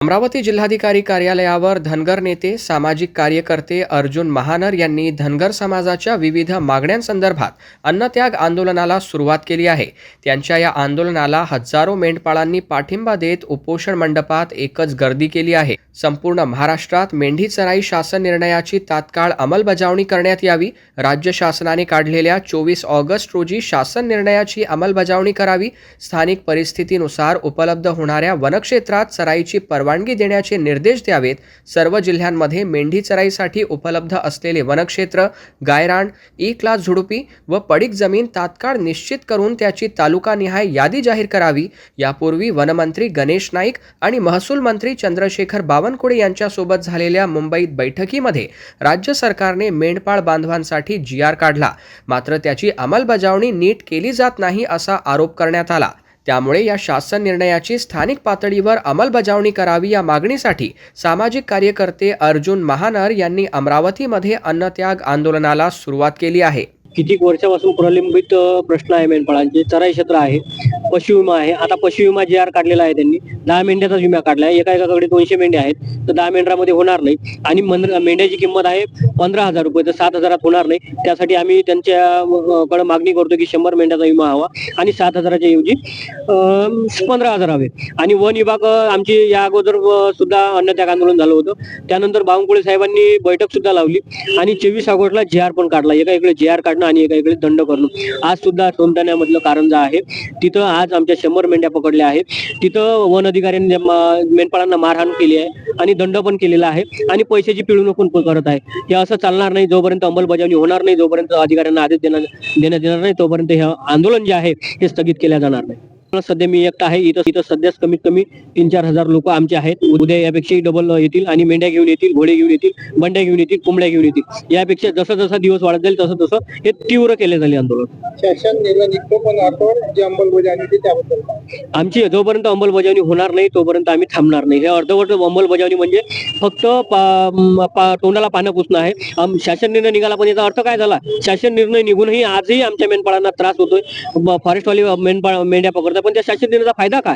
अमरावती जिल्हाधिकारी कार्यालयावर धनगर नेते सामाजिक कार्यकर्ते अर्जुन महानर यांनी धनगर समाजाच्या विविध मागण्यांसंदर्भात अन्नत्याग आंदोलनाला सुरुवात केली आहे। त्यांच्या या आंदोलनाला हजारो मेंढपाळांनी पाठिंबा देत उपोषण मंडपात एकच गर्दी केली आहे। संपूर्ण महाराष्ट्रात मेंढी चराई शासन निर्णयाची तात्काळ अंमलबजावणी करण्यात यावी, राज्य शासनाने काढलेल्या 24 ऑगस्ट रोजी शासन निर्णयाची अंमलबजावणी करावी, स्थानिक परिस्थितीनुसार उपलब्ध होणाऱ्या वनक्षेत्रात चराईची परवानगी देण्याचे निर्देश द्यावेत, सर्व जिल्ह्यांमध्ये मेंढी चराईसाठी उपलब्ध असलेले वनक्षेत्र, गायरान, ई क्लास झुडुपी व पडीक जमीन तात्काळ निश्चित करून त्याची तालुकानिहाय यादी जाहीर करावी। यापूर्वी वनमंत्री गणेश नाईक आणि महसूल मंत्री चंद्रशेखर बावनकुळे यांच्यासोबत झालेल्या मुंबईत बैठकीमध्ये राज्य सरकारने मेंढपाळ बांधवांसाठी GR काढला, मात्र त्याची अंमलबजावणी नीट केली जात नाही असा आरोप करण्यात आला। त्यामुळे या शासन निर्णयाची स्थानिक पातळीवर अंमलबजावणी करावी या मागणीसाठी सामाजिक कार्यकर्ते अर्जुन महानर यांनी अमरावतीमध्ये अन्नत्याग आंदोलनाला सुरुवात केली आहे। कितीक वर्षापासून प्रलंबित प्रश्न आहे मेंढपाळांचे। चराई क्षेत्र आहे, पशु विमा आहे। आता पशु विमा GR काढलेला आहे त्यांनी, 10 मेंढ्याचा विमा काढला आहे। एकाकडे 200 मेंढ्या आहेत तर 10 मेंढरामध्ये होणार नाही आणि मेंढ्याची किंमत आहे 15,000 रुपये, तर 7,000 होणार नाही। त्यासाठी आम्ही त्यांच्याकडे मागणी करतो की 100 मेंढ्याचा विमा हवा आणि 7,000च्या ऐवजी 15,000 हवे। आणि वन विभाग आमची या अगोदर सुद्धा अन्नत्याग आंदोलन झालं होतं, त्यानंतर बावनकुळे साहेबांनी बैठक सुद्धा लावली आणि 24 ऑगस्टला GR पण काढला। एकाकडे GR काढणं आणि एकाकडे दंड करणं। आज सुद्धा सोनताण्यामधलं कारंजा आहे, तिथं आज आमच्या 100 मेंढ्या पकडल्या आहेत। तिथं वन अधिकाऱ्यांनी मेंढपाळांना मारहाण केली आहे आणि दंड पण केलेला आहे आणि पैशाची पिळवणूक पण करत आहे। हे असं चालणार नाही, जोपर्यंत अंमलबजावणी होणार नाही, जोपर्यंत अधिकाऱ्यांना आदेश देण्यात येणार नाही, तोपर्यंत हे आंदोलन जे आहे हे स्थगित केले जाणार नाही। सध्या मी एकटा आहे इथं सध्याच कमीत कमी 3-4 हजार लोक आमचे आहेत। उद्या यापेक्षाही डबल येतील आणि मेंढ्या घेऊन येतील, घोडे घेऊन येतील, बंड्या घेऊन येतील, कोंबड्या घेऊन येतील। यापेक्षा जसं जसं दिवस वाढत जाईल तसं तसं हे तीव्र केले जाईल आंदोलन। शासन निर्णय निघतो पण अर्धवट जी अंमलबजावणी त्याबद्दल आमची जोपर्यंत अंमलबजावणी होणार नाही तोपर्यंत आम्ही थांबणार नाही। हे अर्धवट अंमलबजावणी म्हणजे फक्त तोंडाला पानं पुसणं आहे। शासन निर्णय निघाला पण याचा अर्थ काय झाला? शासन निर्णय निघूनही आजही आमच्या मेंढपाळांना त्रास होतोय। फॉरेस्टवाले मेंढ्या पकडतात, पण त्या शासन निर्णयाचा फायदा काय?